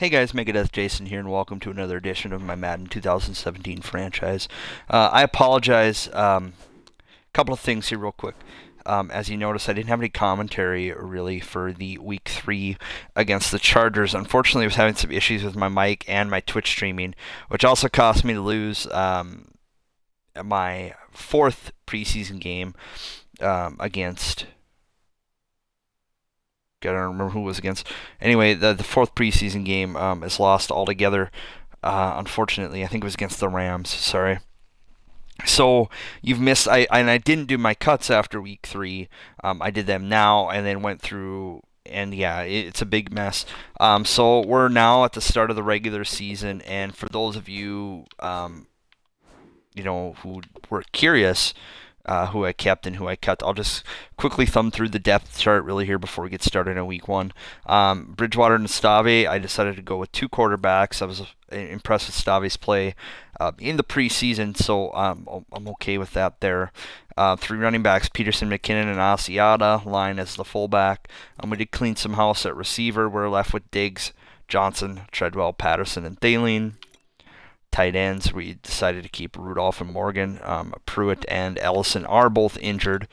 Hey guys, Megadeth Jason here, and welcome to another edition of my Madden 2017 franchise. I apologize. Couple of things here, real quick. As you notice, I didn't have any commentary really for the Week 3 against the Chargers. Unfortunately, I was having some issues with my mic and my Twitch streaming, which also cost me to lose my fourth preseason game against. I don't remember who it was against. Anyway, the fourth preseason game is lost altogether. Unfortunately, I think it was against the Rams. Sorry. So you've missed. I didn't do my cuts after week 3. I did them now and then went through. And yeah, it's a big mess. So we're now at the start of the regular season, and for those of you, who were curious, who I kept and who I cut. I'll just quickly thumb through the depth chart really here before we get started in week 1. Bridgewater and Stave, I decided to go with two quarterbacks. I was impressed with Stave's play in the preseason, so I'm okay with that there. 3 running backs, Peterson, McKinnon, and Asiata. Line as the fullback. We did clean some house at receiver. We're left with Diggs, Johnson, Treadwell, Patterson, and Thaleen. Tight ends, we decided to keep Rudolph and Morgan. Pruitt and Ellison are both injured.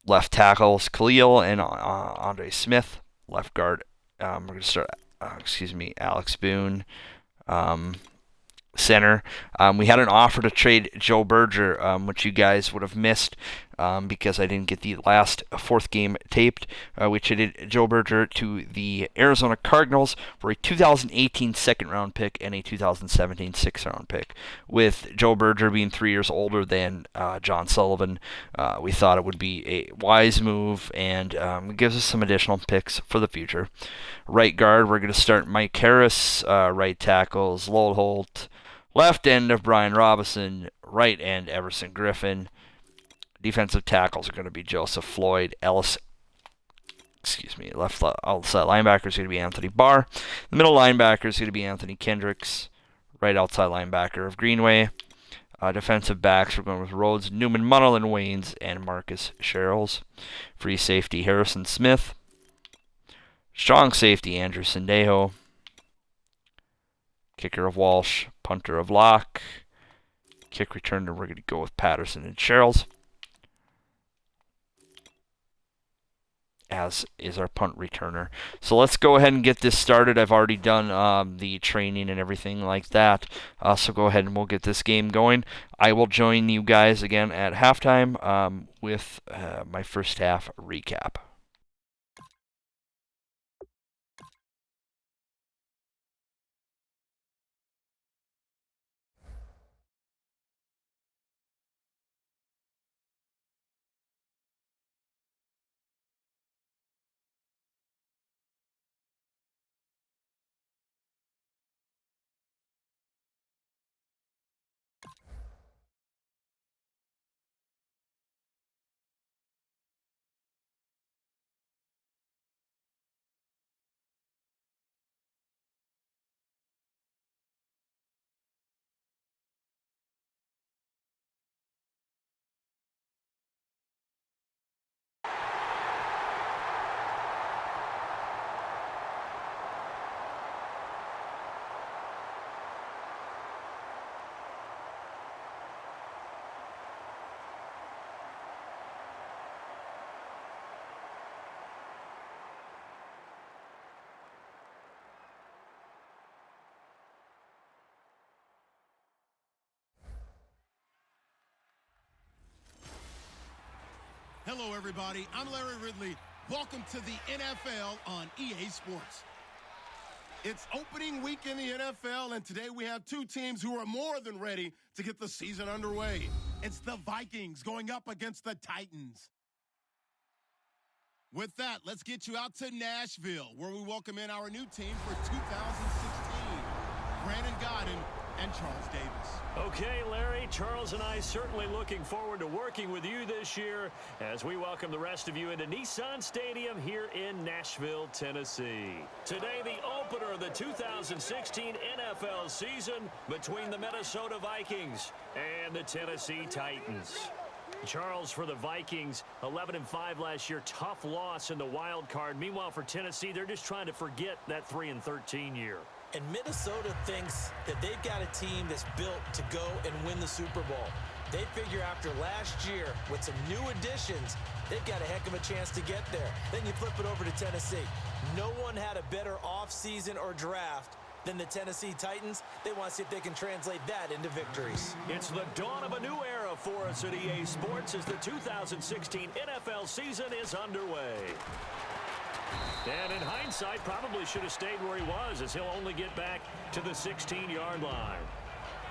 Left tackles, Khalil and Andre Smith. Left guard, we're going to start, Alex Boone. Center. We had an offer to trade Joe Berger, which you guys would have missed because I didn't get the last fourth game taped. We traded Joe Berger to the Arizona Cardinals for a 2018 second round pick and a 2017 sixth round pick. With Joe Berger being 3 years older than John Sullivan, we thought it would be a wise move, and it gives us some additional picks for the future. Right guard, we're going to start Mike Harris. Right tackles, Lowell Holt. Left end of Brian Robinson, right end Everson Griffin. Defensive tackles are going to be Joseph Floyd, Left outside linebacker is going to be Anthony Barr. The middle linebacker is going to be Anthony Kendricks. Right outside linebacker of Greenway. Defensive backs, we're going with Rhodes, Newman, Munnell, and Waynes, and Marcus Sherrills. Free safety, Harrison Smith. Strong safety, Andrew Sendejo. Kicker of Walsh, punter of Locke. Kick returner, we're going to go with Patterson and Sherrills. As is our punt returner. So let's go ahead and get this started. I've already done the training and everything like that. So go ahead and we'll get this game going. I will join you guys again at halftime with my first half recap. Hello, everybody. I'm Larry Ridley. Welcome to the NFL on EA Sports. It's opening week in the NFL, and today we have two teams who are more than ready to get the season underway. It's the Vikings going up against the Titans. With that, let's get you out to Nashville, where we welcome in our new team for 2016. Brandon Godden and Charles Davis. Okay, Larry, Charles and I certainly looking forward to working with you this year as we welcome the rest of you into Nissan Stadium here in Nashville, Tennessee. Today, the opener of the 2016 NFL season between the Minnesota Vikings and the Tennessee Titans. Charles, for the Vikings, 11-5 last year, tough loss in the wild card. Meanwhile, for Tennessee, they're just trying to forget that 3-13 year. And Minnesota thinks that they've got a team that's built to go and win the Super Bowl. They figure after last year, with some new additions, they've got a heck of a chance to get there. Then you flip it over to Tennessee. No one had a better offseason or draft than the Tennessee Titans. They want to see if they can translate that into victories. It's the dawn of a new era for us at EA Sports as the 2016 NFL season is underway. And in hindsight, probably should have stayed where he was, as he'll only get back to the 16-yard line.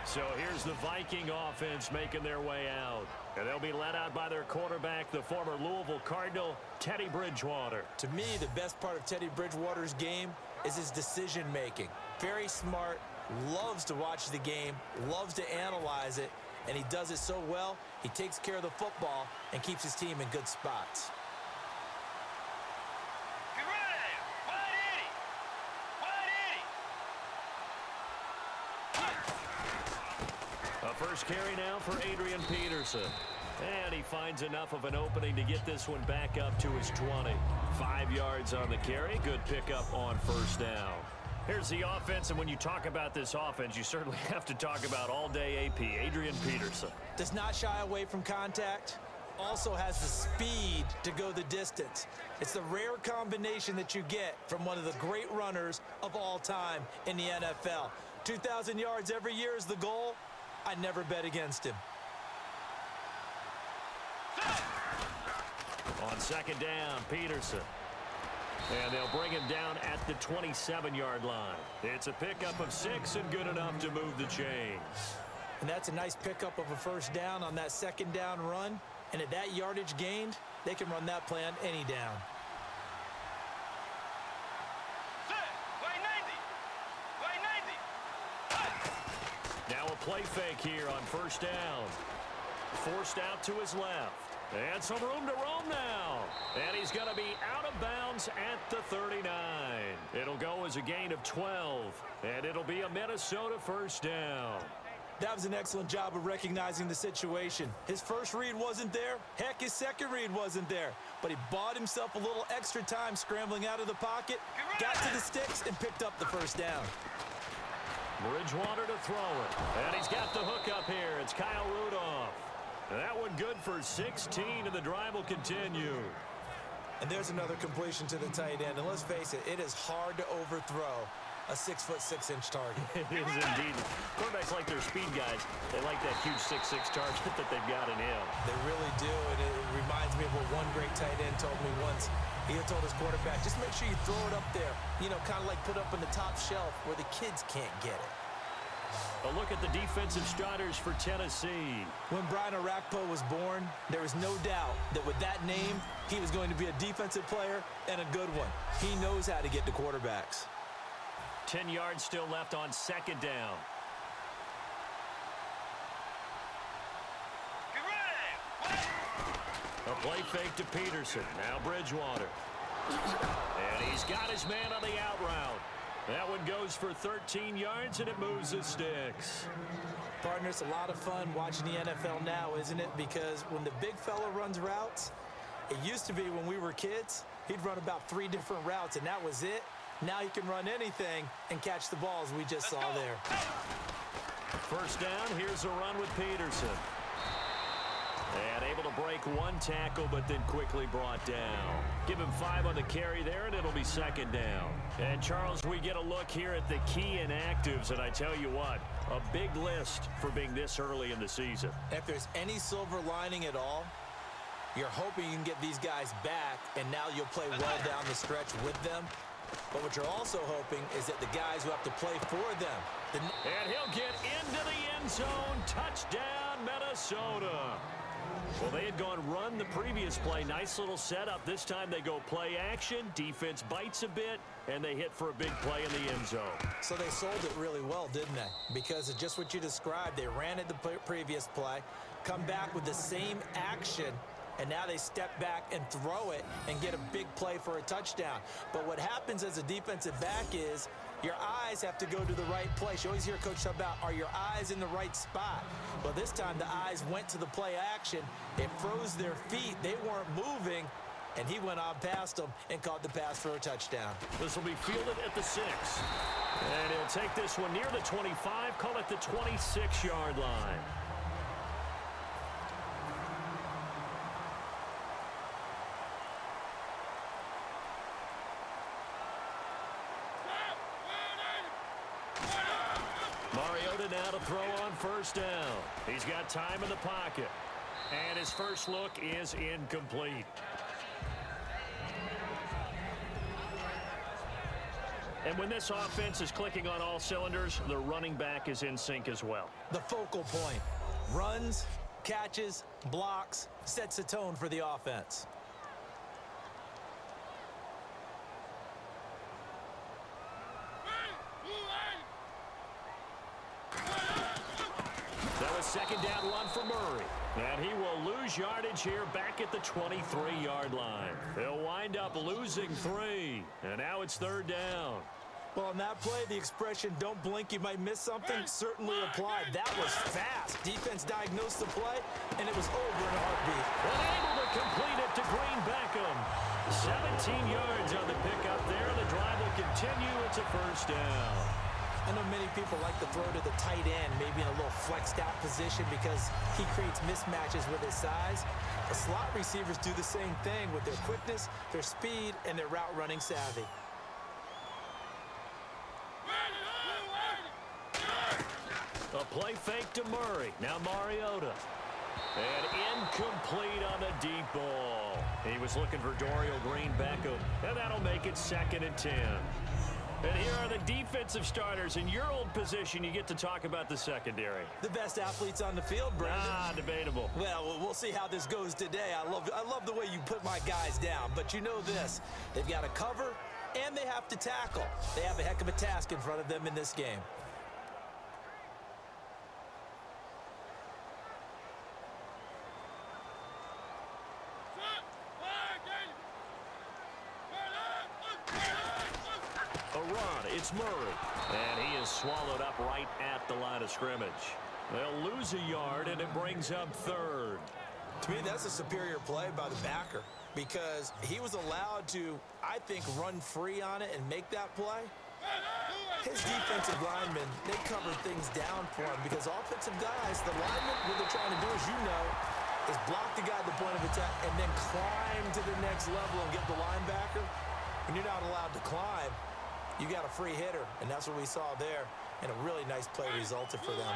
So here's the Viking offense making their way out. And they'll be led out by their quarterback, the former Louisville Cardinal, Teddy Bridgewater. To me, the best part of Teddy Bridgewater's game is his decision-making. Very smart, loves to watch the game, loves to analyze it, and he does it so well, he takes care of the football and keeps his team in good spots. First carry now for Adrian Peterson. And he finds enough of an opening to get this one back up to his 20. 5 yards on the carry. Good pickup on first down. Here's the offense, and when you talk about this offense, you certainly have to talk about all-day AP, Adrian Peterson. Does not shy away from contact. Also has the speed to go the distance. It's the rare combination that you get from one of the great runners of all time in the NFL. 2,000 yards every year is the goal. I never bet against him. On second down, Peterson. And they'll bring him down at the 27-yard line. It's a pickup of 6 and good enough to move the chains. And that's a nice pickup of a first down on that second down run. And at that yardage gained, they can run that play on any down. Now a play fake here on first down. Forced out to his left. And some room to roam now. And he's going to be out of bounds at the 39. It'll go as a gain of 12. And it'll be a Minnesota first down. That was an excellent job of recognizing the situation. His first read wasn't there. Heck, his second read wasn't there. But he bought himself a little extra time scrambling out of the pocket, got to the sticks, and picked up the first down. Bridgewater to throw it. And he's got the hook up here. It's Kyle Rudolph. And that one good for 16, and the drive will continue. And there's another completion to the tight end. And let's face it, it is hard to overthrow a 6'6" target. It is indeed. Quarterbacks like their speed guys. They like that huge 6'6" target that they've got in him. They really do, and it reminds me of what one great tight end told me once. He had told his quarterback, just make sure you throw it up there. You know, kind of like put up on the top shelf where the kids can't get it. A look at the defensive starters for Tennessee. When Brian Orakpo was born, there was no doubt that with that name, he was going to be a defensive player and a good one. He knows how to get to quarterbacks. 10 yards still left on second down. A play fake to Peterson. Now Bridgewater. And he's got his man on the out route. That one goes for 13 yards, and it moves the sticks. Partner, it's a lot of fun watching the NFL now, isn't it? Because when the big fella runs routes, it used to be when we were kids, he'd run about 3 different routes, and that was it. Now he can run anything and catch the balls we just saw there. First down, here's a run with Peterson. And able to break one tackle, but then quickly brought down. Give him 5 on the carry there, and it'll be second down. And, Charles, we get a look here at the key inactives, and I tell you what, a big list for being this early in the season. If there's any silver lining at all, you're hoping you can get these guys back, and now you'll play well down the stretch with them. But what you're also hoping is that the guys who have to play for them. And he'll get into the end zone. Touchdown, Minnesota. Well, they had gone run the previous play. Nice little setup. This time they go play action. Defense bites a bit, and they hit for a big play in the end zone. So they sold it really well, didn't they? Because of just what you described. They ran it the previous play, come back with the same action, and now they step back and throw it and get a big play for a touchdown. But what happens as a defensive back is your eyes have to go to the right place. You always hear Coach talk about, are your eyes in the right spot? Well, this time the eyes went to the play action. It froze their feet. They weren't moving, and he went on past them and caught the pass for a touchdown. This will be fielded at the 6. And it's take this one near the 25, call it the 26-yard line. Mariota now to throw on first down. He's got time in the pocket. And his first look is incomplete. And when this offense is clicking on all cylinders, the running back is in sync as well. The focal point. Runs, catches, blocks, sets the tone for the offense. That was second down one for Murray. And he will lose yardage here back at the 23-yard line. They'll wind up losing 3. And now it's third down. Well, on that play, the expression, don't blink, you might miss something, certainly applied. That was fast. Defense diagnosed the play, and it was over in a heartbeat. Unable to complete it to Green Beckham. 17 yards on the pickup there. The drive will continue. It's a first down. I know many people like to throw to the tight end, maybe in a little flexed out position because he creates mismatches with his size. The slot receivers do the same thing with their quickness, their speed, and their route running savvy. A play fake to Murray. Now Mariota. And incomplete on the deep ball. He was looking for Dorial Green Beckham. And that'll make it second and 10. And here are the defensive starters. In your old position, you get to talk about the secondary. The best athletes on the field, Brandon. Debatable. Well, we'll see how this goes today. I love the way you put my guys down. But you know this. They've got to cover, and they have to tackle. They have a heck of a task in front of them in this game. It's Murray, and he is swallowed up right at the line of scrimmage. They'll lose a yard, and it brings up third. To me, that's a superior play by the backer because he was allowed to, I think, run free on it and make that play. His defensive linemen, they covered things down for him because offensive guys, the linemen, what they're trying to do, as you know, is block the guy at the point of attack and then climb to the next level and get the linebacker. When you're not allowed to climb, you got a free hitter, and that's what we saw there, and a really nice play resulted for them.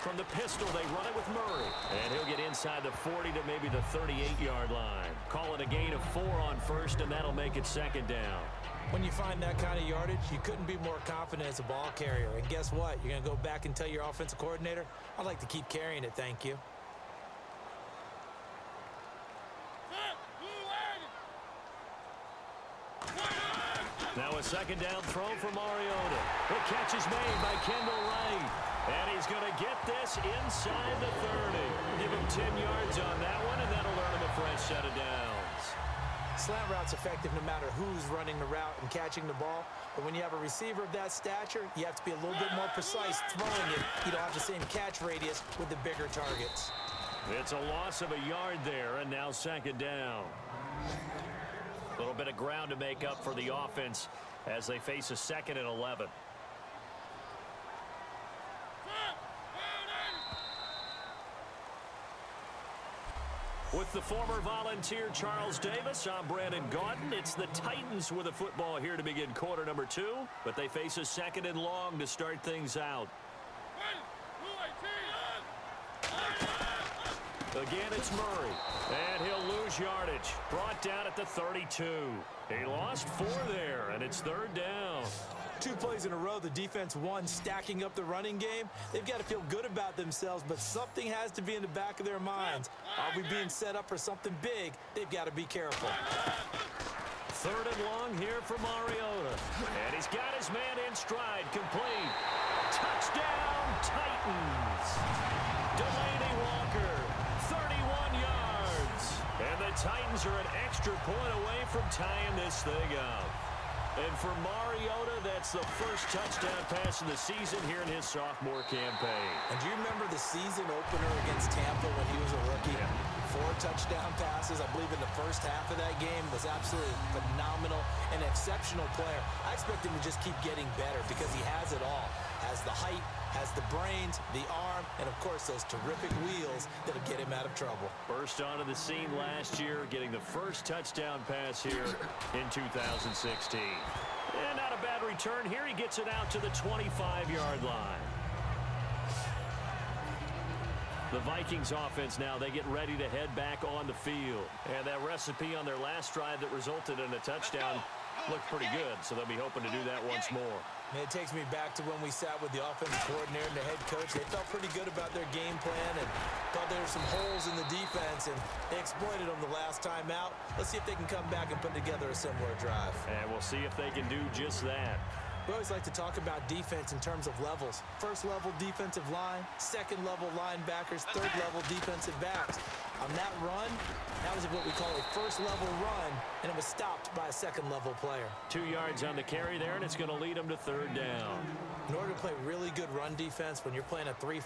From the pistol, they run it with Murray, and he'll get inside the 40 to maybe the 38-yard line. Call it a gain of 4 on first, and that'll make it second down. When you find that kind of yardage, you couldn't be more confident as a ball carrier, and guess what? You're going to go back and tell your offensive coordinator, I'd like to keep carrying it, thank you. Now a second down throw for Mariota. The catch is made by Kendall Wright. And he's going to get this inside the 30. Give him 10 yards on that one, and that'll earn him a fresh set of downs. Slant route's effective no matter who's running the route and catching the ball. But when you have a receiver of that stature, you have to be a little bit more precise throwing it. You don't have the same catch radius with the bigger targets. It's a loss of a yard there, and now second down. A little bit of ground to make up for the offense as they face a second and 11. With the former Volunteer Charles Davis, I'm Brandon Gaudin. It's the Titans with a football here to begin quarter number 2, but they face a second and long to start things out. Again, it's Murray, and he'll lose yardage. Brought down at the 32. He lost 4 there, and it's third down. 2 plays in a row, the defense won, stacking up the running game. They've got to feel good about themselves, but something has to be in the back of their minds. Are we being set up for something big? They've got to be careful. Third and long here for Mariota. And he's got his man in stride, complete. Touchdown, Titans. Delaney Walker, 31 yards. And the Titans are an extra point away from tying this thing up. And for Mariota, that's the first touchdown pass of the season here in his sophomore campaign. And do you remember the season opener against Tampa when he was a rookie? Yeah. 4 touchdown passes, I believe, in the first half of that game was absolutely phenomenal. And if exceptional player. I expect him to just keep getting better because he has it all. Has the height, has the brains, the arm, and of course those terrific wheels that'll get him out of trouble. Burst onto the scene last year, getting the first touchdown pass here in 2016. And not a bad return here. He gets it out to the 25-yard line. The Vikings offense now, they get ready to head back on the field. And that recipe on their last drive that resulted in a touchdown looked pretty good, so they'll be hoping to do that once more. And it takes me back to when we sat with the offensive coordinator and the head coach. They felt pretty good about their game plan and thought there were some holes in the defense, and they exploited them the last time out. Let's see if they can come back and put together a similar drive. And we'll see if they can do just that. We always like to talk about defense in terms of levels. First level defensive line, second level linebackers, third level defensive backs. On that run, that was what we call a first level run, and it was stopped by a second level player. 2 yards on the carry there, and it's going to lead them to third down. In order to play really good run defense when you're playing a 3-4,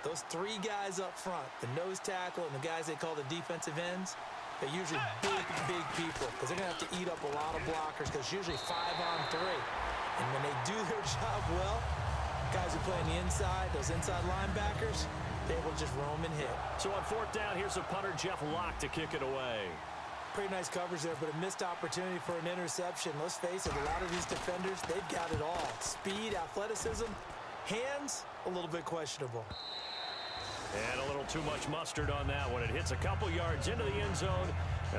those three guys up front, the nose tackle and the guys they call the defensive ends, they're usually big people because they're going to have to eat up a lot of blockers because it's usually 5-on-3. And when they do their job well, guys who play on the inside, those inside linebackers, they will just roam and hit. So on fourth down, here's a punter, Jeff Locke, to kick it away. Pretty nice coverage there, but a missed opportunity for an interception. Let's face it, a lot of these defenders, they've got it all. Speed, athleticism, hands, a little bit questionable. And a little too much mustard on that one. It hits a couple yards into the end zone.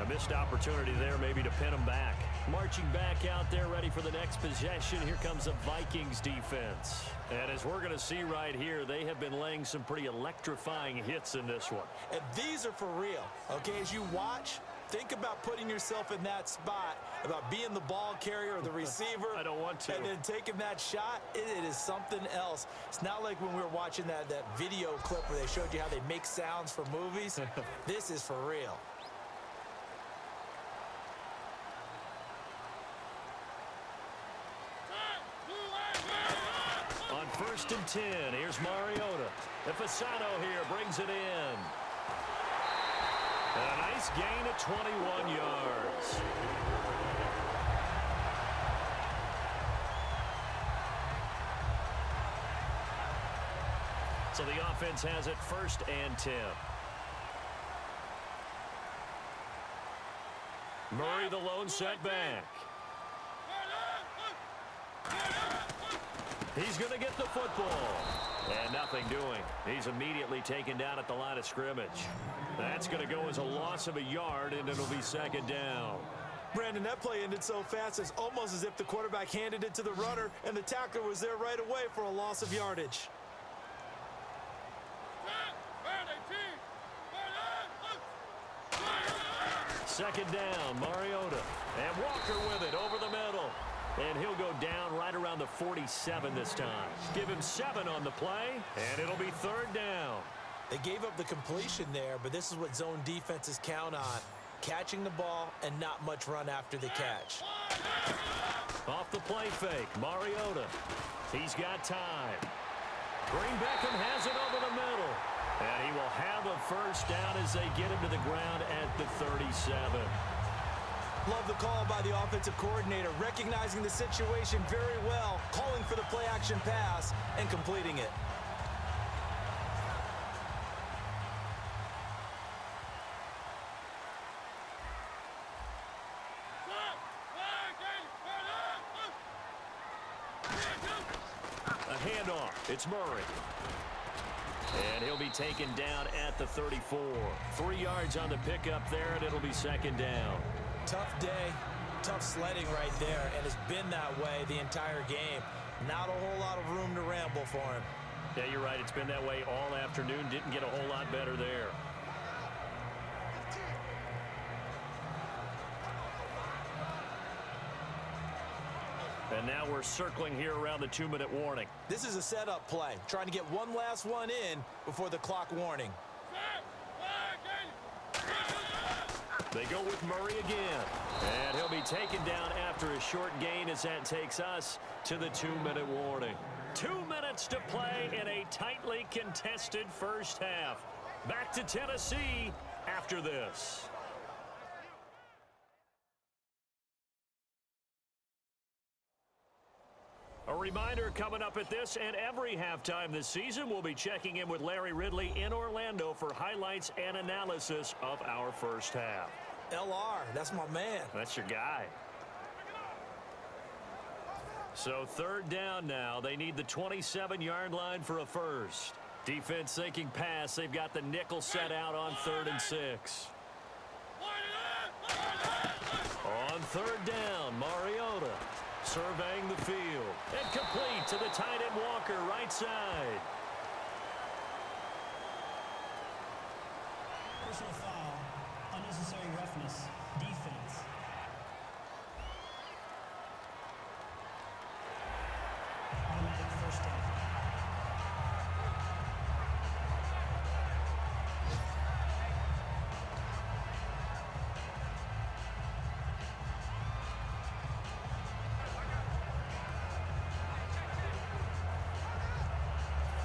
A missed opportunity there maybe to pin them back. Marching back out there, ready for the next possession. Here comes the Vikings defense. And as we're going to see right here, they have been laying some pretty electrifying hits in this one. And these are for real. Okay, as you watch, think about putting yourself in that spot, about being the ball carrier or the receiver. I don't want to. And then taking that shot, it is something else. It's not like when we were watching that video clip where they showed you how they make sounds for movies. This is for real. On 1st and 10, here's Mariota. And Fasano here brings it in. And a nice gain of 21 yards. So the offense has it 1st and 10. Murray the lone setback. He's going to get the football. And nothing doing. He's immediately taken down at the line of scrimmage. That's going to go as a loss of a yard, and it'll be second down. Brandon, that play ended so fast, it's almost as if the quarterback handed it to the runner, and the tackler was there right away for a loss of yardage. Second down, Mariota. And Walker with it over the middle. And he'll go down right around the 47 this time. Give him 7 on the play, and it'll be third down. They gave up the completion there, but this is what zone defenses count on. Catching the ball and not much run after the catch. Off the play fake, Mariota. He's got time. Green Beckham has it over the middle. And he will have a first down as they get him to the ground at the 37. Love the call by the offensive coordinator, recognizing the situation very well, calling for the play-action pass and completing it. A handoff. It's Murray. And he'll be taken down at the 34. 3 yards on the pickup there, and it'll be second down. Tough day, tough sledding right there, and it's been that way the entire game. Not a whole lot of room to ramble for him. Yeah, you're right. It's been that way all afternoon. Didn't get a whole lot better there. And now we're circling here around the 2-minute warning. This is a setup play, trying to get one last one in before the clock warning. They go with Murray again. And he'll be taken down after a short gain as that takes us to the 2-minute warning. 2 minutes to play in a tightly contested first half. Back to Tennessee after this. reminder coming up at this and every halftime this season, we'll be checking in with Larry Ridley in Orlando for highlights and analysis of our first half. LR, that's my man. That's your guy. So third down now. They need the 27-yard line for a first. Defense thinking pass. They've got the nickel set out on 3rd and 6. On third down, Mariota surveying the field. And complete to the tight end Walker, right side. Personal foul, unnecessary roughness, defense. Automatic first down.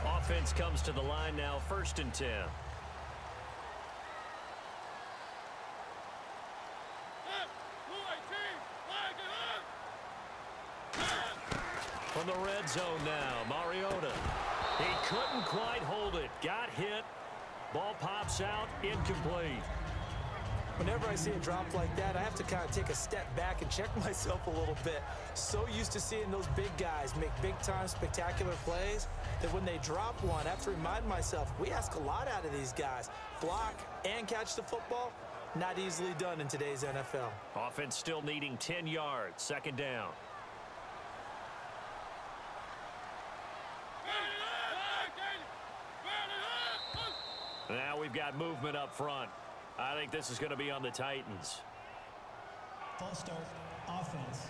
Offense comes to the line now, 1st and 10. From the red zone now, Mariota. He couldn't quite hold it. Got hit. Ball pops out, incomplete. Whenever I see a drop like that, I have to kind of take a step back and check myself a little bit. So used to seeing those big guys make big-time spectacular plays that when they drop one, I have to remind myself, we ask a lot out of these guys. Block and catch the football, not easily done in today's NFL. Offense still needing 10 yards, 2nd down. Now we've got movement up front. I think this is going to be on the Titans. False start, offense.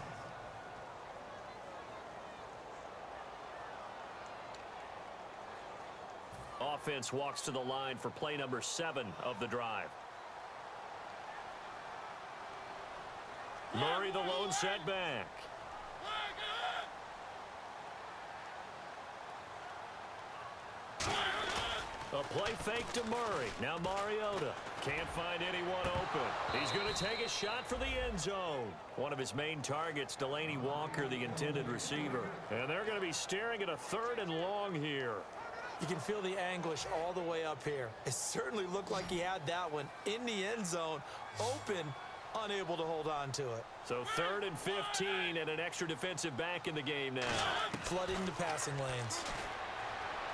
Offense walks to the line for play number 7 of the drive. Murray the lone setback. A play fake to Murray. Now Mariota can't find anyone open. He's going to take a shot for the end zone. One of his main targets, Delaney Walker, the intended receiver. And they're going to be staring at a 3rd and long here. You can feel the anguish all the way up here. It certainly looked like he had that one in the end zone, open, unable to hold on to it. So 3rd and 15 and an extra defensive back in the game now. Flooding the passing lanes.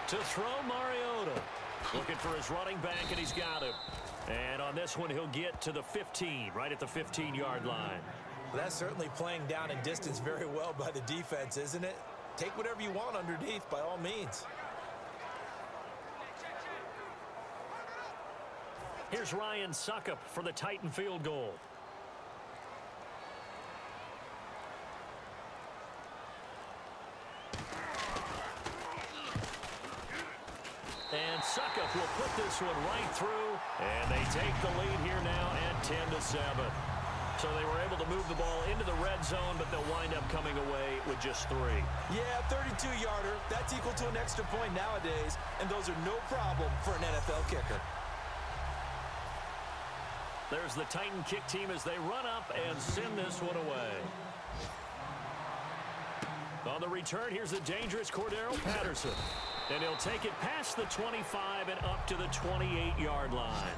To throw Mariota. Looking for his running back, and he's got him. And on this one, he'll get to the 15, right at the 15-yard line. Well, that's certainly playing down in distance very well by the defense, isn't it? Take whatever you want underneath, by all means. Here's Ryan Suckup for the Titan field goal. And Suckup will put this one right through, and they take the lead here now at 10-7. So they were able to move the ball into the red zone, but they'll wind up coming away with just 3. Yeah, 32-yarder. That's equal to an extra point nowadays, and those are no problem for an NFL kicker. There's the Titan kick team as they run up and send this one away. On the return, here's the dangerous Cordero Patterson. And he'll take it past the 25 and up to the 28-yard line.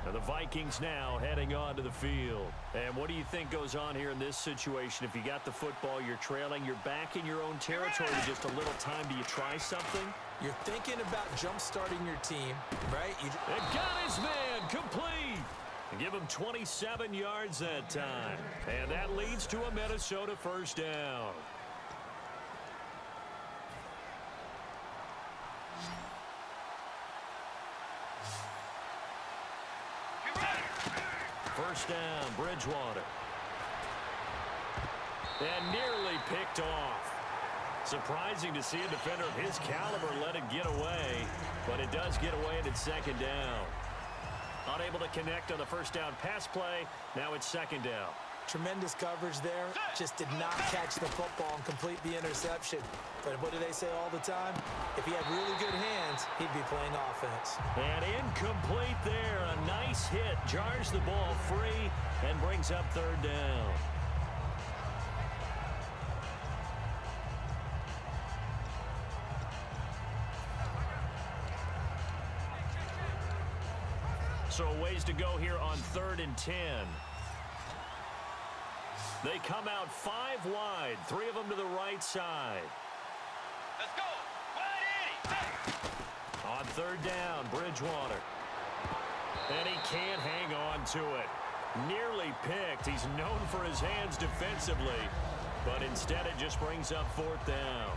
Now the Vikings now heading onto the field. And what do you think goes on here in this situation? If you got the football, you're trailing, you're back in your own territory with just a little time. Do you try something? You're thinking about jump-starting your team, right? And got his man complete. And give him 27 yards that time. And that leads to a Minnesota first down. First down, Bridgewater. And nearly picked off. Surprising to see a defender of his caliber let it get away, but it does get away and it's 2nd down. Unable to connect on the first down pass play. Now it's 2nd down. Tremendous coverage there. Just did not catch the football and complete the interception. But what do they say all the time? If he had really good hands, he'd be playing offense. And incomplete there. A nice hit. Jars the ball free and brings up 3rd down. So a ways to go here on 3rd and 10. They come out 5 wide, 3 of them to the right side. Let's go. On 3rd down, Bridgewater. And he can't hang on to it. Nearly picked. He's known for his hands defensively, but instead it just brings up 4th down.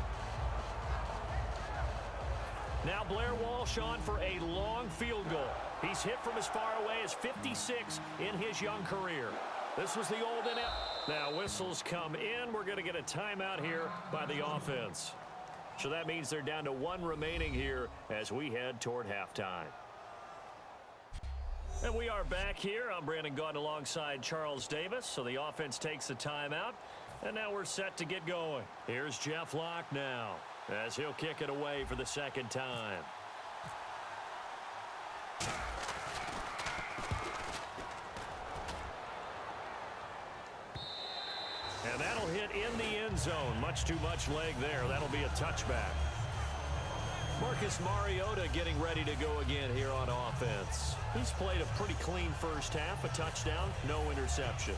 Now Blair Walsh on for a long field goal. He's hit from as far away as 56 in his young career. This was the old NFL. Now whistles come in. We're going to get a timeout here by the offense. So that means they're down to 1 remaining here as we head toward halftime. And we are back here. I'm Brandon Gaudin alongside Charles Davis. So the offense takes the timeout. And now we're set to get going. Here's Jeff Locke now, as he'll kick it away for the 2nd time. And that'll hit in the end zone. Much too much leg there. That'll be a touchback. Marcus Mariota getting ready to go again here on offense. He's played a pretty clean first half, a touchdown, no interceptions.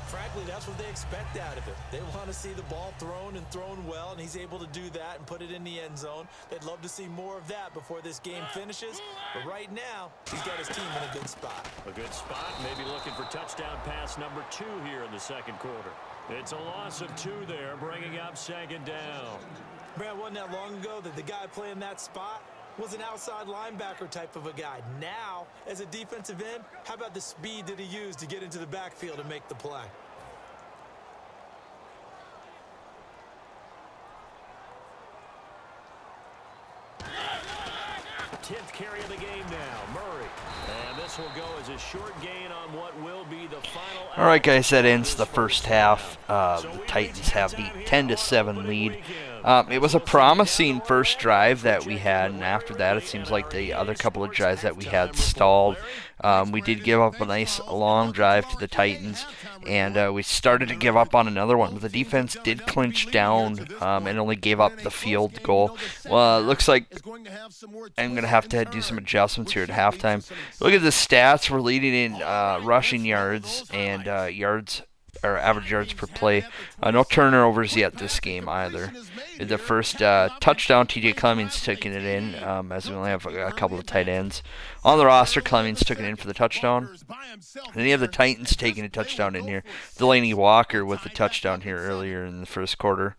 Frankly, that's what they expect out of him. They want to see the ball thrown and thrown well, and he's able to do that and put it in the end zone. They'd love to see more of that before this game finishes. But right now, he's got his team in a good spot. A good spot, maybe looking for touchdown pass number 2 here in the 2nd quarter. It's a loss of 2 there, bringing up 2nd down. Brad, wasn't that long ago that the guy playing that spot was an outside linebacker type of a guy. Now, as a defensive end, how about the speed that he used to get into the backfield and make the play? Tenth carry of the game now, Murray. And this will go as a short gain on what will be the final. All right, guys, that ends the first half. The Titans have the 10-7 lead. It was a promising first drive that we had, and after that, it seems like the other couple of drives that we had stalled. We did give up a nice long drive to the Titans, and we started to give up on another one. But the defense did clinch down and only gave up the field goal. Well, it looks like I'm going to have to do some adjustments here at halftime. Look at the stats. We're leading in rushing yards and average yards per play. No turnovers yet this game either. The first touchdown, TJ Clemmings taking it in, as we only have a couple of tight ends. On the roster, Clemmings took it in for the touchdown. And then you have the Titans taking a touchdown in here. Delaney Walker with the touchdown here earlier in the first quarter.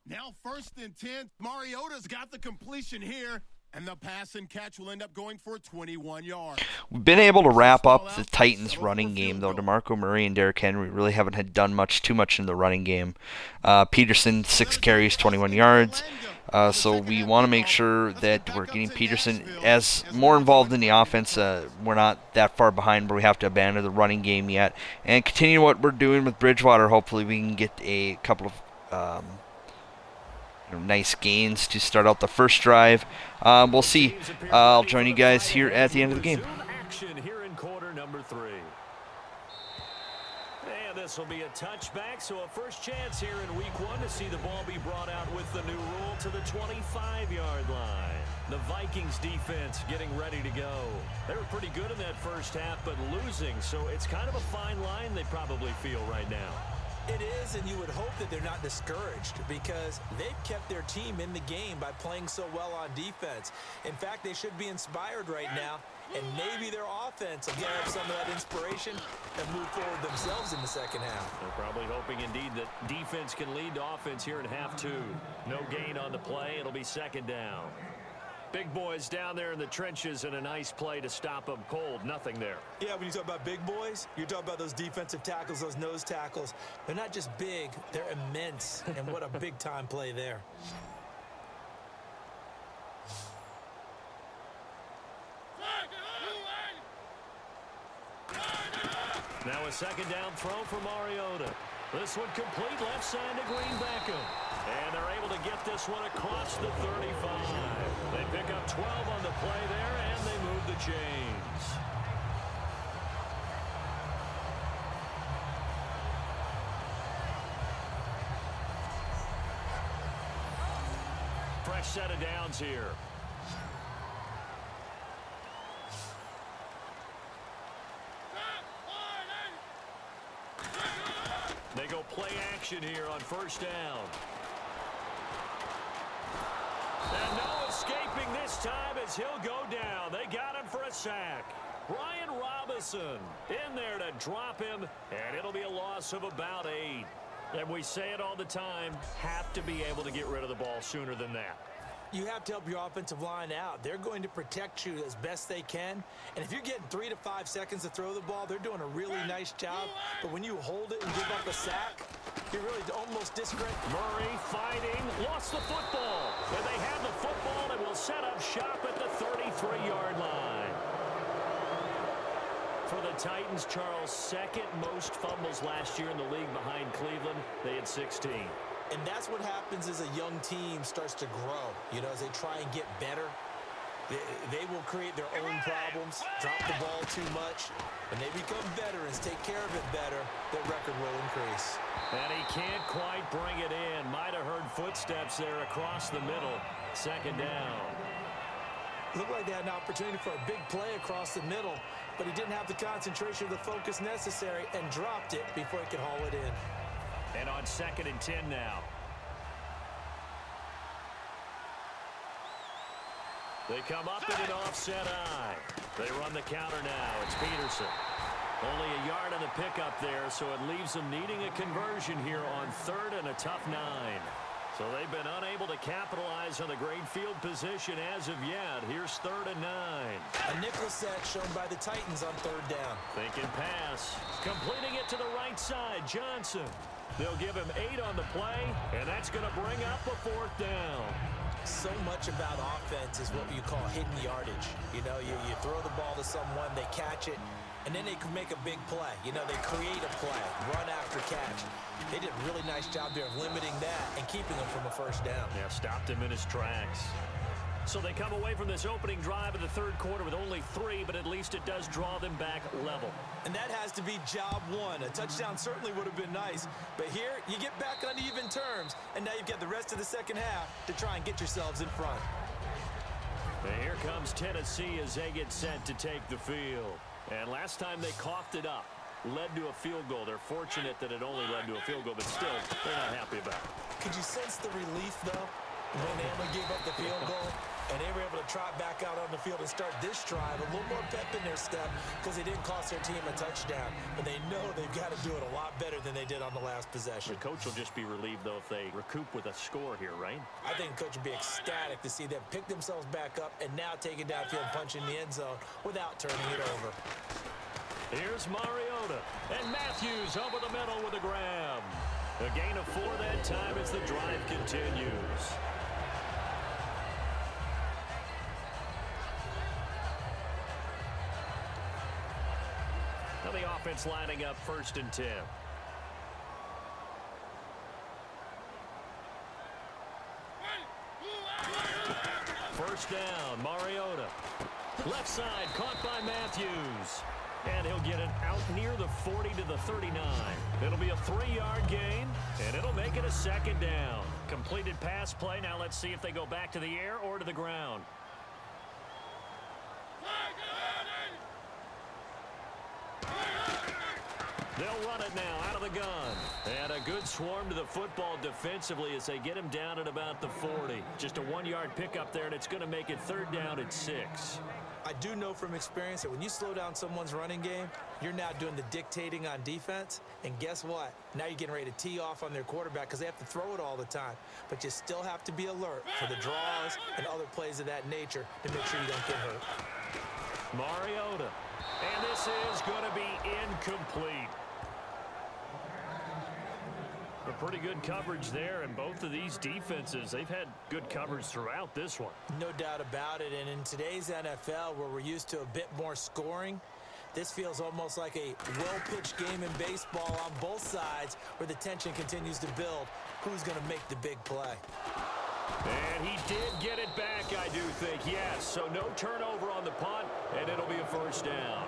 Now 1st and 10. Mariota's got the completion here. And the pass and catch will end up going for 21 yards. We've been able to wrap up the Titans' running game, though. DeMarco Murray and Derrick Henry really haven't done too much in the running game. Peterson, 6 carries, 21 yards. So we want to make sure that we're getting Peterson as more involved in the offense. We're not that far behind where we have to abandon the running game yet. And continue what we're doing with Bridgewater. Hopefully we can get a couple of nice gains to start out the first drive. We'll see. I'll join you guys here at the end of the game. Action here in quarter number 3. And this will be a touchback, so a first chance here in week 1 to see the ball be brought out with the new rule to the 25-yard line. The Vikings defense getting ready to go. They were pretty good in that first half, but losing, so it's kind of a fine line they probably feel right now. It is, and you would hope that they're not discouraged because they've kept their team in the game by playing so well on defense. In fact, they should be inspired right now, and maybe their offense will get some of that inspiration and move forward themselves in the second half. They're probably hoping indeed that defense can lead to offense here in half 2. No gain on the play. It'll be 2nd down. Big boys down there in the trenches, and a nice play to stop them cold. Nothing there. Yeah, when you talk about big boys, you're talking about those defensive tackles, those nose tackles. They're not just big, they're immense, and what a big-time play there. Now a 2nd down throw for Mariota. This one complete left side to Greenbackum. And they're able to get this one across the 35. They pick up 12 on the play there, and they move the chains. Fresh set of downs here. They go play action here on first down. And no escaping this time as he'll go down. They got him for a sack. Brian Robinson in there to drop him, and it'll be a loss of about 8. And we say it all the time, have to be able to get rid of the ball sooner than that. You have to help your offensive line out. They're going to protect you as best they can. And if you're getting 3 to 5 seconds to throw the ball, they're doing a really nice job. But when you hold it and give up a sack, you're really almost discredit. Murray fighting, lost the football. And they have the football and will set up shop at the 33-yard line. For the Titans, Charles, second most fumbles last year in the league behind Cleveland. They had 16. And that's what happens as a young team starts to grow. You know, as they try and get better, they will create their own problems, drop the ball too much. When they become veterans, take care of it better, their record will increase. And he can't quite bring it in. Might have heard footsteps there across the middle. Second down. Looked like they had an opportunity for a big play across the middle, but he didn't have the concentration or the focus necessary and dropped it before he could haul it in. And on 2nd and 10 now. They come up in an offset eye. They run the counter now. It's Peterson. Only a yard on the pickup there, so it leaves them needing a conversion here on 3rd and a tough 9. So they've been unable to capitalize on the great field position as of yet. Here's 3rd and 9. A nickel set shown by the Titans on 3rd down. Thinking pass. Completing it to the right side. Johnson. They'll give him 8 on the play, and that's going to bring up a 4th down. So much about offense is what you call hidden yardage. You know, you throw the ball to someone, they catch it, and then they can make a big play. You know, they create a play, run after catch. They did a really nice job there of limiting that and keeping him from a 1st down. Yeah, stopped him in his tracks. So they come away from this opening drive of the 3rd quarter with only 3, but at least it does draw them back level. And that has to be job 1. A touchdown certainly would have been nice, but here you get back on even terms, and now you've got the rest of the second half to try and get yourselves in front. And here comes Tennessee as they get set to take the field. And last time they coughed it up, led to a field goal. They're fortunate that it only led to a field goal, but still, they're not happy about it. Could you sense the relief, though, when they only gave up the field goal? And they were able to trot back out on the field and start this drive. A little more pep in their step because they didn't cost their team a touchdown. But they know they've got to do it a lot better than they did on the last possession. The coach will just be relieved, though, if they recoup with a score here, right? I think the coach would be ecstatic to see them pick themselves back up and now take it downfield, punch in the end zone without turning it over. Here's Mariota. And Matthews over the middle with a grab. A gain of 4 that time as the drive continues. Now the offense lining up 1st and 10. First down, Mariota. Left side, caught by Matthews. And he'll get it out near the 40 to the 39. It'll be a 3-yard gain, and it'll make it a 2nd down. Completed pass play. Now let's see if they go back to the air or to the ground. They'll run it now out of the gun. And a good swarm to the football defensively as they get him down at about the 40. Just a 1-yard pickup there, and it's going to make it 3rd down at 6. I do know from experience that when you slow down someone's running game, you're now doing the dictating on defense. And guess what? Now you're getting ready to tee off on their quarterback because they have to throw it all the time. But you still have to be alert for the draws and other plays of that nature to make sure you don't get hurt. Mariota. And this is going to be incomplete. A pretty good coverage there, and both of these defenses, they've had good coverage throughout this one. No doubt about it, and in today's NFL, where we're used to a bit more scoring, this feels almost like a well-pitched game in baseball on both sides where the tension continues to build. Who's going to make the big play? And he did get it back, I do think, yes. So no turnover on the punt, and it'll be a 1st down.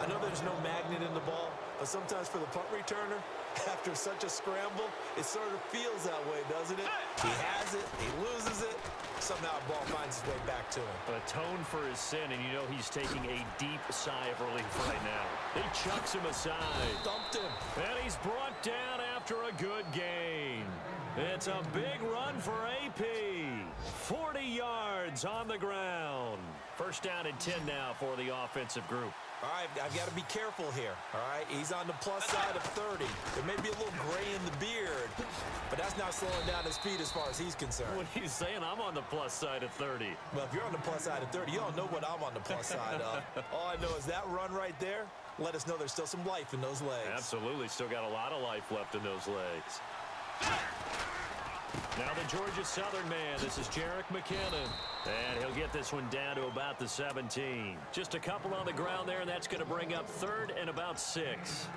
I know there's no magnet in the ball, but sometimes for the punt returner, after such a scramble, it sort of feels that way, doesn't it? He has it, he loses it, somehow the ball finds its way back to him. Atone for his sin, and you know he's taking a deep sigh of relief right now. He chucks him aside. Dumped him. And he's brought down after a good gain. It's a big run for AP. 40 yards on the ground. First down and 10 now for the offensive group. All right, I've got to be careful here, all right? He's on the plus side of 30. There may be a little gray in the beard, but that's not slowing down his speed as far as he's concerned. What are you saying? I'm on the plus side of 30. Well, if you're on the plus side of 30, you don't know what I'm on the plus side of. All I know is that run right there let us know there's still some life in those legs. Absolutely. Still got a lot of life left in those legs. Now the Georgia Southern man. This is Jerick McKinnon. And he'll get this one down to about the 17. Just a couple on the ground there, and that's going to bring up third and about 6.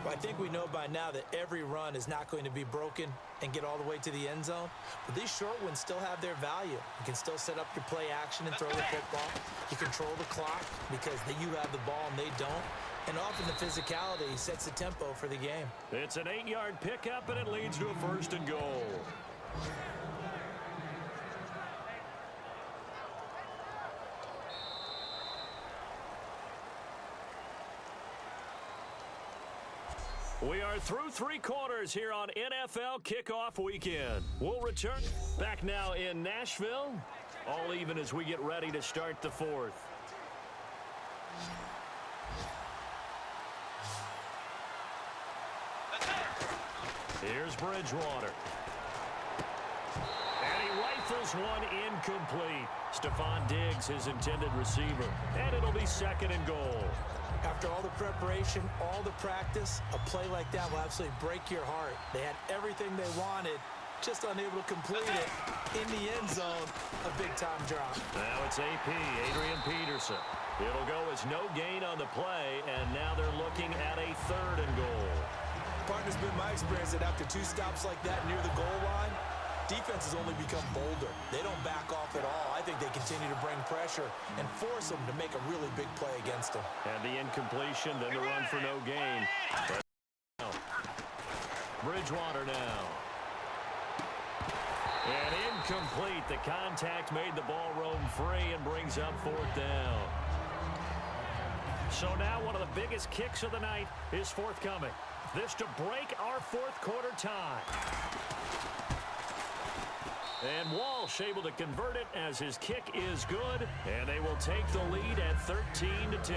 Well, I think we know by now that every run is not going to be broken and get all the way to the end zone. But these short ones still have their value. You can still set up your play action and throw the football. You control the clock because you have the ball and they don't. And often the physicality sets the tempo for the game. It's an 8-yard pickup, and it leads to a first and goal. We are through 3 quarters here on NFL Kickoff Weekend. We'll return back now in Nashville, all even as we get ready to start the 4th. Here's Bridgewater. And he rifles one incomplete. Stephon Diggs, his intended receiver. And it'll be second and goal. After all the preparation, all the practice, a play like that will absolutely break your heart. They had everything they wanted, just unable to complete it. In the end zone, a big-time drop. Now it's AP, Adrian Peterson. It'll go as no gain on the play, and now they're looking at a third and goal. Partner's been my experience that after 2 stops like that near the goal line, defenses only become bolder. They don't back off at all. I think they continue to bring pressure and force them to make a really big play against them. And the incompletion, then the run for no gain. Bridgewater now. And incomplete. The contact made the ball roam free and brings up 4th down. So now one of the biggest kicks of the night is forthcoming. This to break our 4th quarter tie. And Walsh able to convert it as his kick is good, and they will take the lead at 13-10.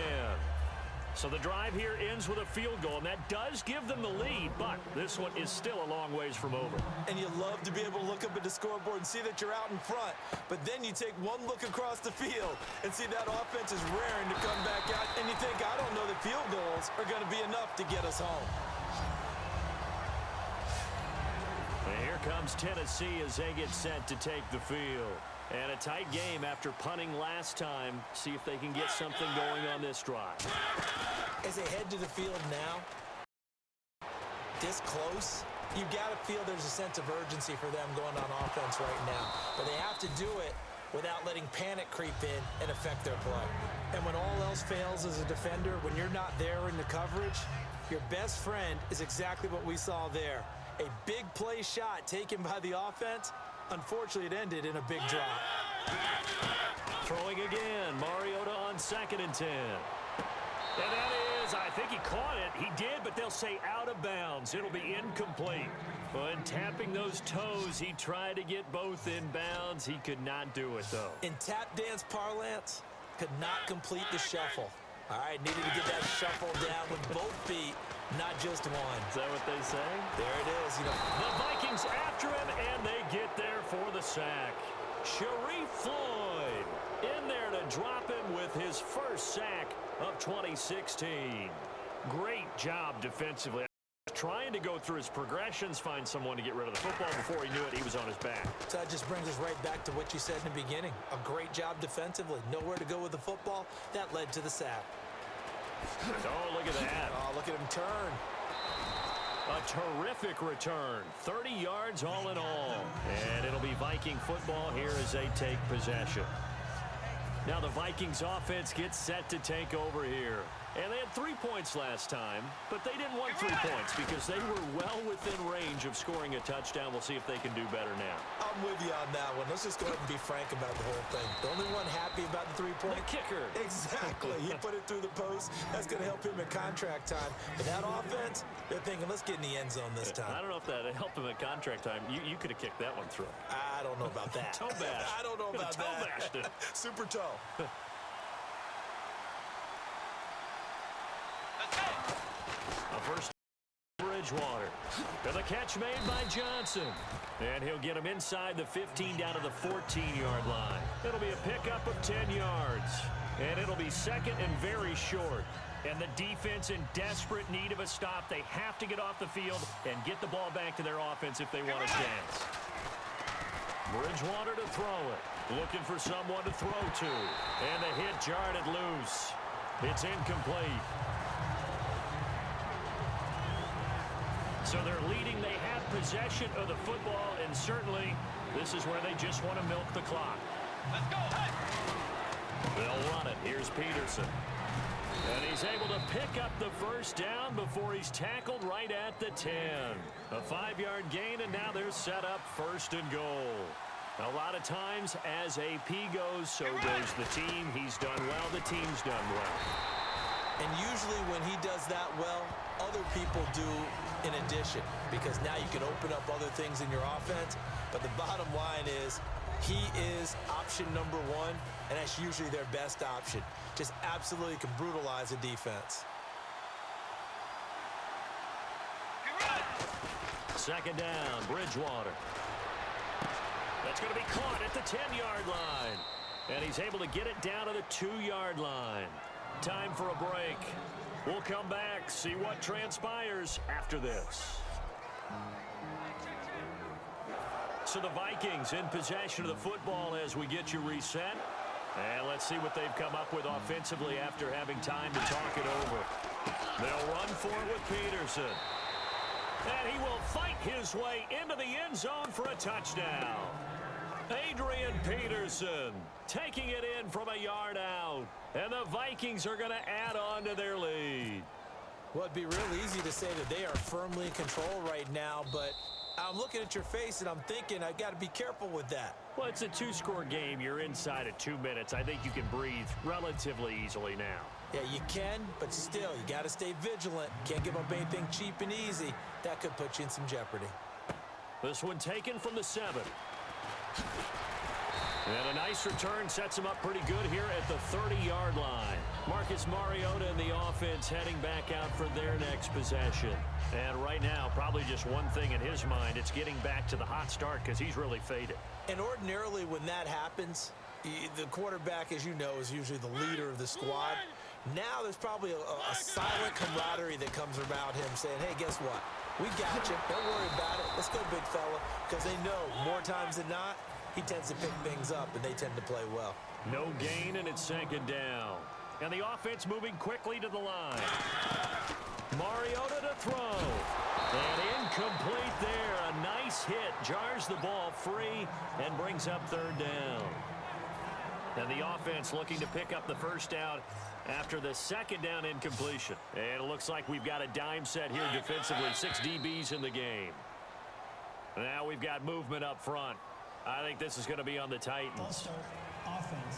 So the drive here ends with a field goal, and that does give them the lead, but this one is still a long ways from over. And you love to be able to look up at the scoreboard and see that you're out in front, but then you take one look across the field and see that offense is raring to come back out, and you think, I don't know that field goals are going to be enough to get us home. And here comes Tennessee as they get set to take the field. And a tight game after punting last time. See if they can get something going on this drive. As they head to the field now, this close, you got to feel there's a sense of urgency for them going on offense right now. But they have to do it without letting panic creep in and affect their play. And when all else fails as a defender, when you're not there in the coverage, your best friend is exactly what we saw there. A big play shot taken by the offense. Unfortunately, it ended in a big drop. Throwing again. Mariota on 2nd and 10. And that is, I think he caught it. He did, but they'll say out of bounds. It'll be incomplete. When tapping those toes, he tried to get both in bounds. He could not do it, though. In tap dance parlance, could not complete the shuffle. All right, needed to get that shuffle down with both feet, not just one. Is that what they say? There it is. You know. The Vikings after him, and they get there for the sack. Sharif Floyd in there to drop him with his first sack of 2016. Great job defensively. Trying to go through his progressions, find someone to get rid of the football. Before he knew it, he was on his back. So that just brings us right back to what you said in the beginning. A great job defensively. Nowhere to go with the football. That led to the sack. Oh, look at that. Oh, look at him turn. A terrific return. 30 yards all in all. And it'll be Viking football here as they take possession. Now the Vikings offense gets set to take over here. And they had 3 points last time, but they didn't want 3 points because they were well within range of scoring a touchdown. We'll see if they can do better now. I'm with you on that one. Let's just go ahead and be frank about the whole thing. The only one happy about the 3-point? The kicker. Exactly. He put it through the post. That's going to help him in contract time. But that offense, they're thinking, let's get in the end zone this time. I don't know if that helped him at contract time. You could have kicked that one through. I don't know about that. Toe bash. I don't know about toe that. bashed it. Super toe. A first Bridgewater. And the catch made by Johnson. And he'll get him inside the 15 down to the 14-yard line. It'll be a pickup of 10 yards. And it'll be second and very short. And the defense in desperate need of a stop. They have to get off the field and get the ball back to their offense if they want a chance. Bridgewater to throw it. Looking for someone to throw to. And the hit jarred it loose. It's incomplete. So they're leading. They have possession of the football, and certainly this is where they just want to milk the clock. Let's go. Hey. They'll run it. Here's Peterson. And he's able to pick up the first down before he's tackled right at the 10. A 5-yard gain, and now they're set up first and goal. A lot of times, as AP goes, so goes the team. He's done well. The team's done well. And usually when he does that well, other people do in addition, because now you can open up other things in your offense. But the bottom line is he is option number one, and that's usually their best option. Just absolutely can brutalize a defense. Second down, Bridgewater. That's going to be caught at the 10-yard line. And he's able to get it down to the 2-yard line. Time for a break. We'll come back, see what transpires after this. So the Vikings in possession of the football as we get you reset. And let's see what they've come up with offensively after having time to talk it over. They'll run for it with Peterson. And he will fight his way into the end zone for a touchdown. Adrian Peterson taking it in from a yard out. And the Vikings are going to add on to their lead. Well, it'd be real easy to say that they are firmly in control right now, but I'm looking at your face and I'm thinking I've got to be careful with that. Well, it's a 2-score game. You're inside at 2 minutes. I think you can breathe relatively easily now. Yeah, you can, but still, you got to stay vigilant. Can't give up anything cheap and easy. That could put you in some jeopardy. This one taken from the 7. And a nice return sets him up pretty good here at the 30-yard line. Marcus Mariota and the offense heading back out for their next possession. And right now, probably just one thing in his mind. It's getting back to the hot start because he's really faded. And ordinarily when that happens, the quarterback, as you know, is usually the leader of the squad. Now there's probably a silent camaraderie that comes around him saying, hey, guess what? We got you. Don't worry about it. Let's go, big fella. Because they know more times than not, he tends to pick things up, and they tend to play well. No gain, and it's second down. And the offense moving quickly to the line. Mariota to throw. And incomplete there. A nice hit. Jars the ball free and brings up third down. And the offense looking to pick up the first down after the second down incompletion. And it looks like we've got a dime set here defensively. 6 DBs in the game. Now we've got movement up front. I think this is going to be on the Titans. Ball start, offense.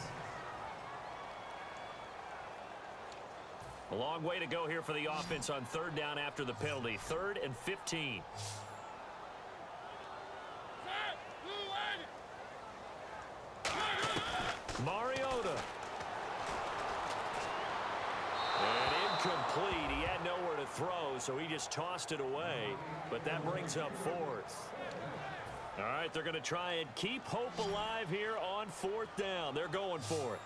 A long way to go here for the offense on third down after the penalty. 3rd and 15. Mariota. And incomplete. He had nowhere to throw, so he just tossed it away. But that brings up 4th. All right, they're going to try and keep hope alive here on 4th down. They're going for it.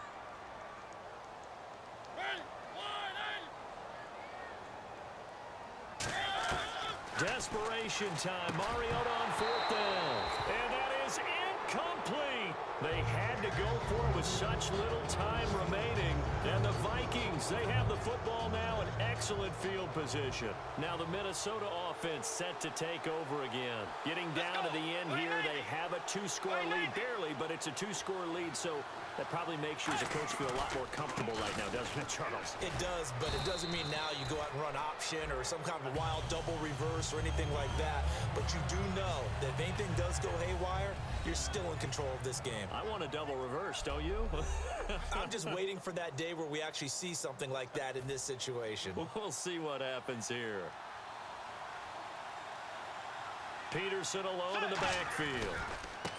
Desperation time. Mariota on 4th down. And that is incomplete. They had to go for it with such little time remaining. And the Vikings, they have the football now in excellent field position. Now the Minnesota offense set to take over again. Getting down to the end here, they have a 2-score lead. Barely, but it's a 2-score lead. So That probably makes you as a coach feel a lot more comfortable right now, doesn't it, Charles? It does, but it doesn't mean now you go out and run option or some kind of wild double reverse or anything like that. But you do know that if anything does go haywire, you're still in control of this game. I want a double reverse, don't you? I'm just waiting for that day where we actually see something like that in this situation. We'll see what happens here. Peterson alone in the backfield.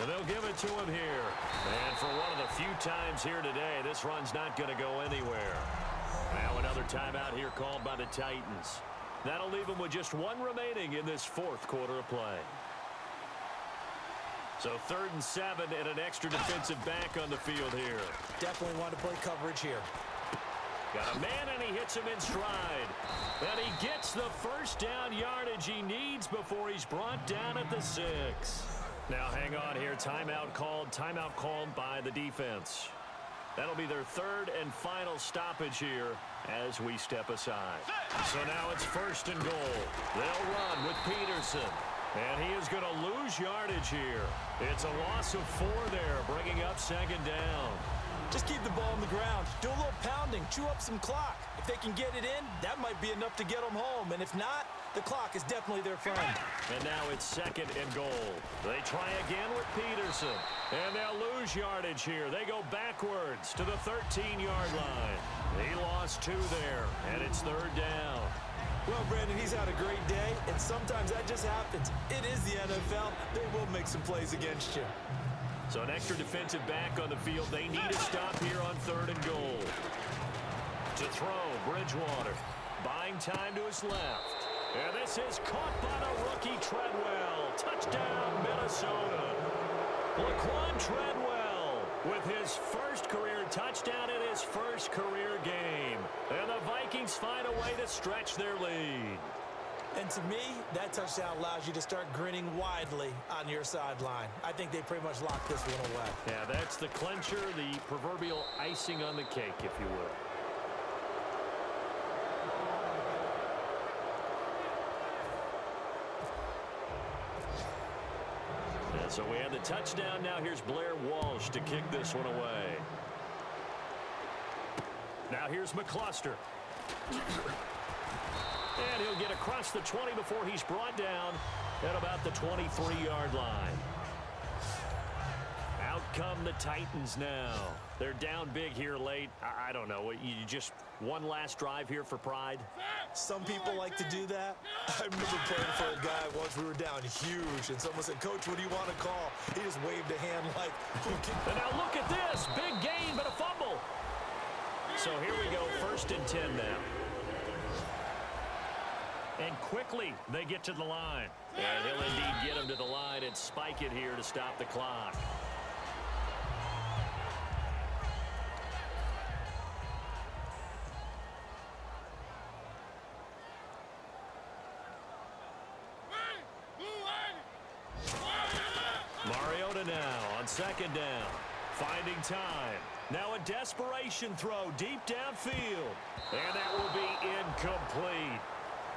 And they'll give it to him here. And for one of the few times here today, this run's not going to go anywhere. Now another timeout here called by the Titans. That'll leave them with just one remaining in this fourth quarter of play. So 3rd and 7 and an extra defensive back on the field here. Definitely want to play coverage here. Got a man, and he hits him in stride. And he gets the first down yardage he needs before he's brought down at the 6. Now hang on here. Timeout called by the defense. That'll be their 3rd and final stoppage here as we step aside. So now it's 1st and goal. They'll run with Peterson. And he is going to lose yardage here. It's a loss of 4 there, bringing up 2nd down. Just keep the ball on the ground. Do a little pounding. Chew up some clock. If they can get it in, that might be enough to get them home. And if not, the clock is definitely their friend. And now it's 2nd and goal. They try again with Peterson. And they'll lose yardage here. They go backwards to the 13-yard line. He lost 2 there, and it's 3rd down. Well, Brandon, he's had a great day, and sometimes that just happens. It is the NFL. They will make some plays against you. So an extra defensive back on the field. They need a stop here on 3rd and goal. To throw, Bridgewater. Buying time to his left. And this is caught by the rookie Treadwell. Touchdown, Minnesota. Laquan Treadwell with his first career touchdown in his first career game. And the Vikings find a way to stretch their lead. And to me, that touchdown allows you to start grinning widely on your sideline. I think they pretty much locked this one away. Yeah, that's the clincher, the proverbial icing on the cake, if you will. And so we have the touchdown. Now here's Blair Walsh to kick this one away. Now here's McCluster. And he'll get across the 20 before he's brought down at about the 23-yard line. Out come the Titans now. They're down big here late. I don't know. You just one last drive here for pride? Some people like to do that. I remember playing for a guy once. We were down huge, and someone said, "Coach, what do you want to call?" He just waved a hand like, and now look at this. Big gain, but a fumble. So here we go. 1st and 10 now. And quickly they get to the line. And he'll indeed get him to the line and spike it here to stop the clock. Mariota now on 2nd down. Finding time. Now a desperation throw deep downfield. And that will be incomplete.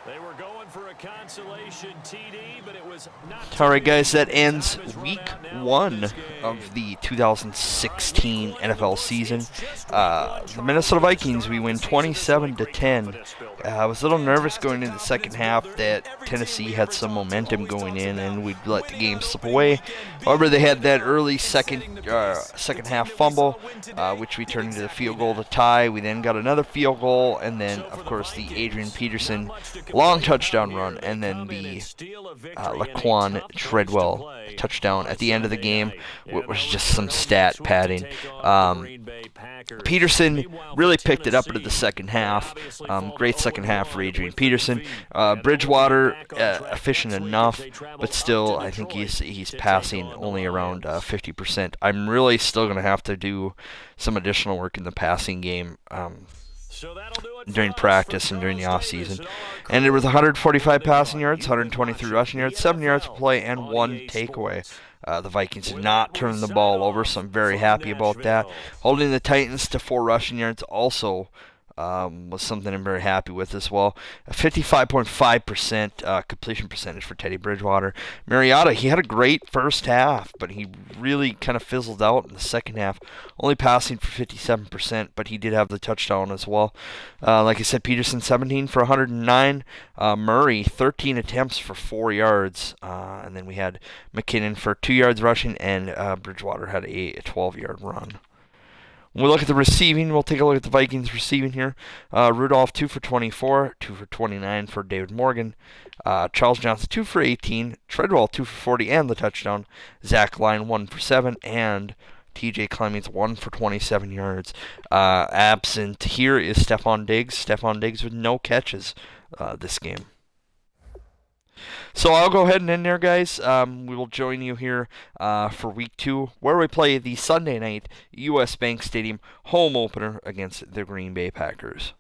They were going for a consolation TD, but it was not. All right, guys, that ends week 1 of the 2016 NFL season. The Minnesota Vikings, we win 27-10. I was a little nervous going into the second half that Tennessee had some momentum going in and we'd let the game slip away. However, they had that early second half fumble, which we turned into the field goal to tie. We then got another field goal, and then, of course, the Adrian Peterson long touchdown run, and then the Laquan Treadwell touchdown at the end of the game, which was just some stat padding. Peterson really picked it up into the second half. Great second half for Adrian Peterson. Bridgewater, efficient enough, but still, I think he's passing only around 50%. I'm really still going to have to do some additional work in the passing game during practice and during the offseason. And it was 145 passing yards, 123 rushing yards, 7 yards per play, and 1 takeaway. The Vikings did not turn the ball over, so I'm very happy about that. Holding the Titans to 4 rushing yards also was something I'm very happy with as well. A 55.5% completion percentage for Teddy Bridgewater. Mariota, he had a great first half, but he really kind of fizzled out in the second half, only passing for 57%, but he did have the touchdown as well. Like I said, Peterson 17 for 109. Murray 13 attempts for 4 yards. And then we had McKinnon for 2 yards rushing, and Bridgewater had a 12-yard run. When we look at the receiving, we'll take a look at the Vikings receiving here. Rudolph 2 for 24, 2 for 29 for David Morgan. Charles Johnson 2 for 18, Treadwell 2 for 40 and the touchdown. Zach Line 1 for 7, and TJ Clemmings 1 for 27 yards. Absent here is Stephon Diggs. Stephon Diggs with no catches this game. So I'll go ahead and end there, guys. We will join you here for week 2, where we play the Sunday night U.S. Bank Stadium home opener against the Green Bay Packers.